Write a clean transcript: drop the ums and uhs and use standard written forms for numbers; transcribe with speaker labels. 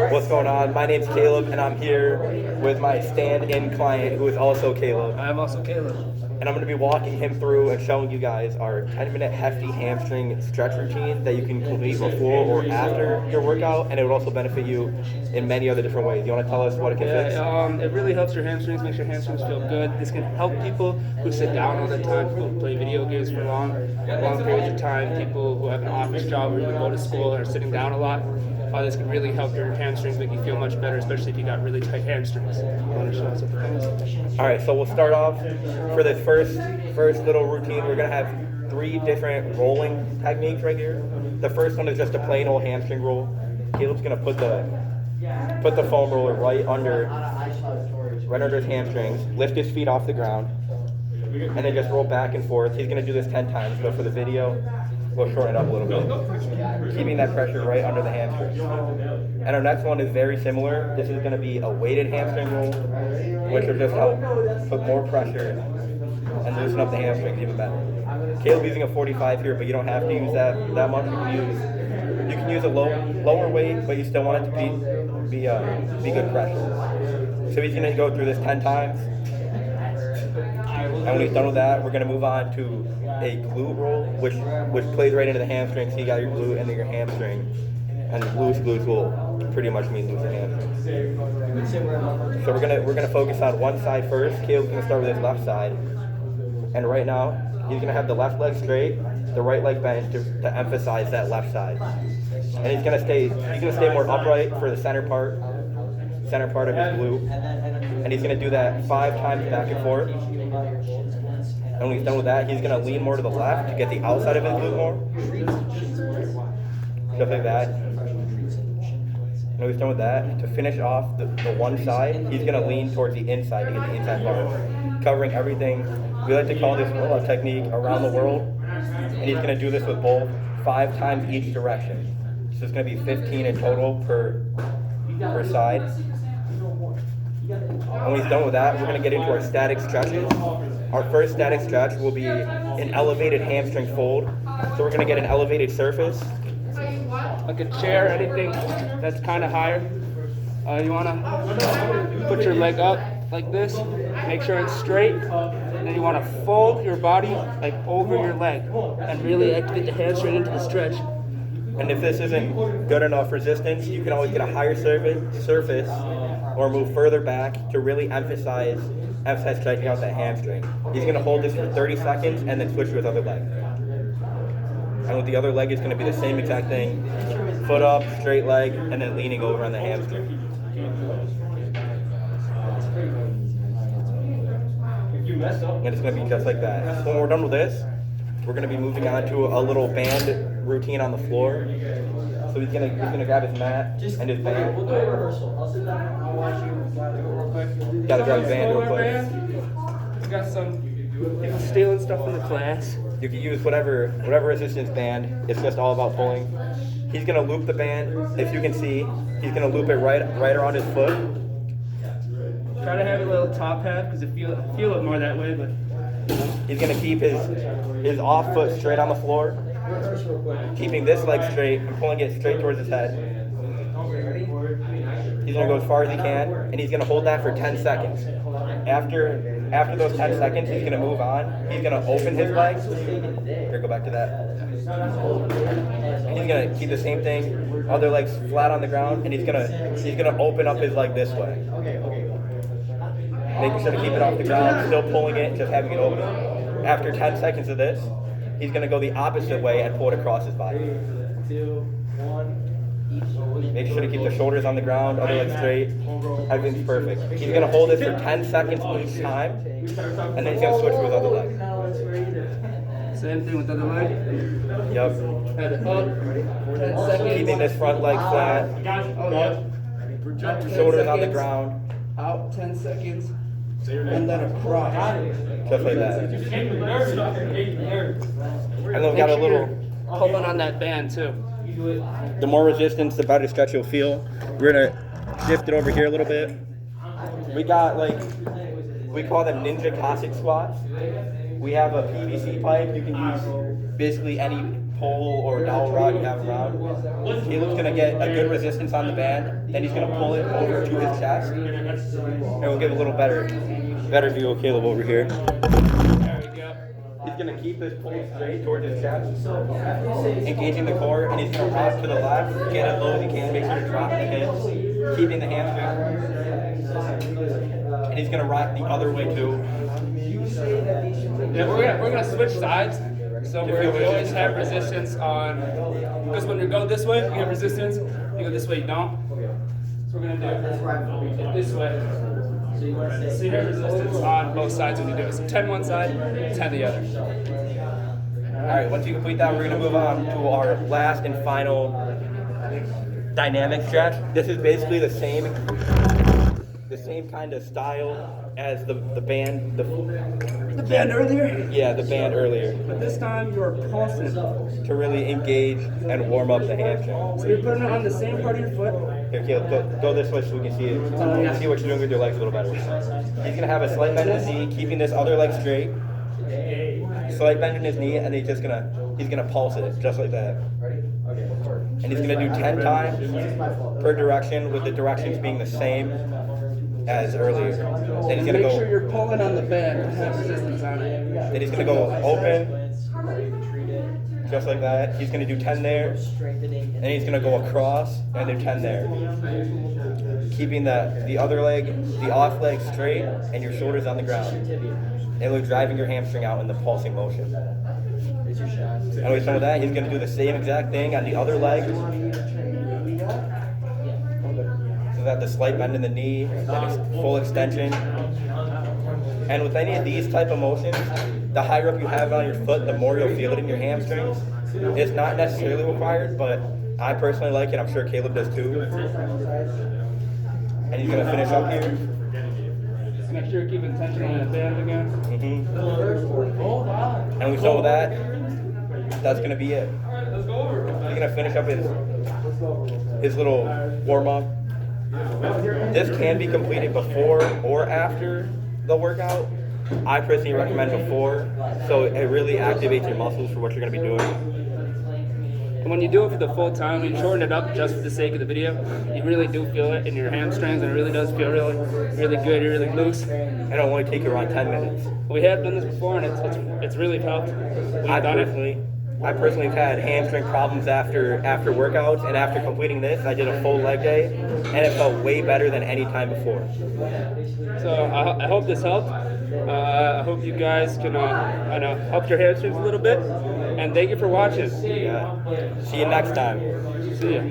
Speaker 1: What's going on? My name's Caleb, and I'm here with my stand-in client, who is also Caleb.
Speaker 2: I'm also Caleb.
Speaker 1: And I'm going to be walking him through and showing you guys our 10-minute hefty hamstring stretch routine that you can complete before or after your workout, and it would also benefit you in many other different ways. You want to tell us what it can fix?
Speaker 2: It really helps your hamstrings, makes your hamstrings feel good. This can help people who sit down all the time, people who play video games for long periods of time, people who have an office job or even go to school and are sitting down a lot. This can really help your hamstrings, make you feel much better, especially if you got really tight hamstrings. You want to show us what the thing is?
Speaker 1: All right, so we'll start off for this first little routine. We're gonna have 3 different rolling techniques right here. The first one is just a plain old hamstring roll. Caleb's gonna put the foam roller right under his hamstrings, lift his feet off the ground, and then just roll back and forth. He's gonna do this 10 times, but for the video, we'll shorten it up a little bit, keeping that pressure right under the hamstring. And our next one is very similar. This is going to be a weighted hamstring roll, which will just help put more pressure and loosen up the hamstrings even better. Caleb's using a 45 here, but you don't have to use that much. You can use a lower weight, but you still want it to be good pressure. So he's going to go through this 10 times. And when he's done with that, we're going to move on to a glute roll, which plays right into the hamstring. So you got your glute and then your hamstring, and loose glutes will pretty much mean loose hamstring. So we're gonna focus on one side first. Caleb's gonna start with his left side, and right now he's gonna have the left leg straight, the right leg bent to emphasize that left side, and he's gonna stay more upright for the center part of his glute, and he's gonna do that 5 times back and forth. And when he's done with that, he's going to lean more to the left to get the outside of his glute more. Just like that. And when he's done with that, to finish off the one side, he's going to lean towards the inside to get the inside part, covering everything. We like to call this roll-up technique around the world. And he's going to do this with both 5 times each direction. So it's going to be 15 in total per side. And when he's done with that, we're going to get into our static stretches. Our first static stretch will be an elevated hamstring fold. So we're going to get an elevated surface.
Speaker 2: Like a chair, anything that's kind of higher. You want to put your leg up like this, make sure it's straight. And then you want to fold your body like over your leg and really activate the hamstring into the stretch.
Speaker 1: And if this isn't good enough resistance, you can always get a higher surface or move further back to really emphasize stretching out that hamstring. He's going to hold this for 30 seconds and then switch to his other leg. And with the other leg, it's going to be the same exact thing. Foot up, straight leg, and then leaning over on the hamstring. And it's going to be just like that. So when we're done with this, we're going to be moving on to a little band routine on the floor. So he's gonna grab his mat and his band.
Speaker 3: We'll do a rehearsal. I'll sit down and I'll watch you real quick.
Speaker 1: Gotta grab his band real quick.
Speaker 2: We got some people stealing stuff from the class.
Speaker 1: You can use whatever resistance band. It's just all about pulling. He's gonna loop the band. If you can see, he's gonna loop it right around his foot.
Speaker 2: Try to have a little top half because I feel it more that way, but
Speaker 1: he's gonna keep his off foot straight on the floor, keeping this leg straight and pulling it straight towards his head. He's gonna go as far as he can, and he's gonna hold that for 10 seconds. After those 10 seconds, he's gonna move on. He's gonna open his legs. Here, go back to that. And he's gonna keep the same thing, other legs flat on the ground, and he's gonna open up his leg this way. Making sure to keep it off the ground, still pulling it, just having it open. After 10 seconds of this, he's going to go the opposite way and pull it across his body.
Speaker 3: 3, 2, 1.
Speaker 1: Make sure to keep the shoulders on the ground, other leg straight. Everything's perfect. He's going to hold this for 10 seconds each time, and then he's going to switch to his other leg.
Speaker 2: Same thing with the other leg.
Speaker 1: Yep.
Speaker 2: Head up, 10 seconds.
Speaker 1: Keeping this front leg flat.
Speaker 2: Oh, yeah.
Speaker 1: Shoulders on the ground.
Speaker 2: Out 10 seconds. And then across.
Speaker 1: Just like that. And then we got a little
Speaker 2: pulling on that band too.
Speaker 1: The more resistance, the better stretch you'll feel. We're gonna shift it over here a little bit. We got we call them ninja Cossack squats. We have a PVC pipe. You can use basically any pole or dowel rod you have around. Caleb's gonna get a good resistance on the band, then he's gonna pull it over to his chest, and we'll give a little better view of Caleb over here.
Speaker 2: There we go.
Speaker 1: He's gonna keep his pull straight towards his chest, engaging the core, and he's gonna rock to the left, get as low as he can, make sure to drop the hips, keeping the hamstring, and he's gonna rock the other way too.
Speaker 2: Yeah, we're gonna switch sides. So we always have resistance on, because when you go this way, you have resistance. You go this way, you don't. So we're gonna do it this way. So you have resistance on both sides when you do it. So 10 one side, 10 the other.
Speaker 1: Alright, once you complete that, we're gonna move on to our last and final dynamic stretch. This is basically the same kind of style as the band.
Speaker 2: The band earlier,
Speaker 1: Yeah, the band earlier.
Speaker 2: but this time you're pulsing.
Speaker 1: To really engage and warm up the hamstring.
Speaker 2: So you're putting it on the same part of your foot.
Speaker 1: Here, Caleb, go this way so we can see it. See what you're doing with your legs a little better. He's gonna have a slight bend in his knee, keeping this other leg straight. Slight bend in his knee, and he's gonna pulse it just like that. And he's gonna do 10 times per direction, with the directions being the same as earlier. Then he's gonna
Speaker 2: Make sure
Speaker 1: go.
Speaker 2: you're pulling on the band and have resistance on it.
Speaker 1: Then he's gonna go open, just like that. He's gonna do 10 there, and he's gonna go across and do 10 there. Keeping the other leg, the off leg straight, and your shoulders on the ground. And we're driving your hamstring out in the pulsing motion. And with some of that, he's gonna do the same exact thing on the other leg. So that the slight bend in the knee, then it's full extension. And with any of these type of motions, the higher up you have it on your foot, the more you'll feel it in your hamstrings. It's not necessarily required, but I personally like it. I'm sure Caleb does too. And he's gonna finish up here.
Speaker 2: Make sure you're keeping tension on the band again.
Speaker 1: And with some of that, that's gonna be it. He's gonna finish up his little warm up. This can be completed before or after the workout. I personally recommend before, so it really activates your muscles for what you're gonna be doing.
Speaker 2: And when you do it for the full time, you shorten it up just for the sake of the video, you really do feel it in your hamstrings, and it really does feel really, really good, really loose.
Speaker 1: And it'll only take you around 10 minutes.
Speaker 2: We have done this before, and it's really helped. We've done it.
Speaker 1: I personally have had hamstring problems after workouts, and after completing this, I did a full leg day, and it felt way better than any time before.
Speaker 2: So I hope this helped. I hope you guys can help your hamstrings a little bit. And thank you for watching.
Speaker 1: Yeah. See you next time.
Speaker 2: See ya.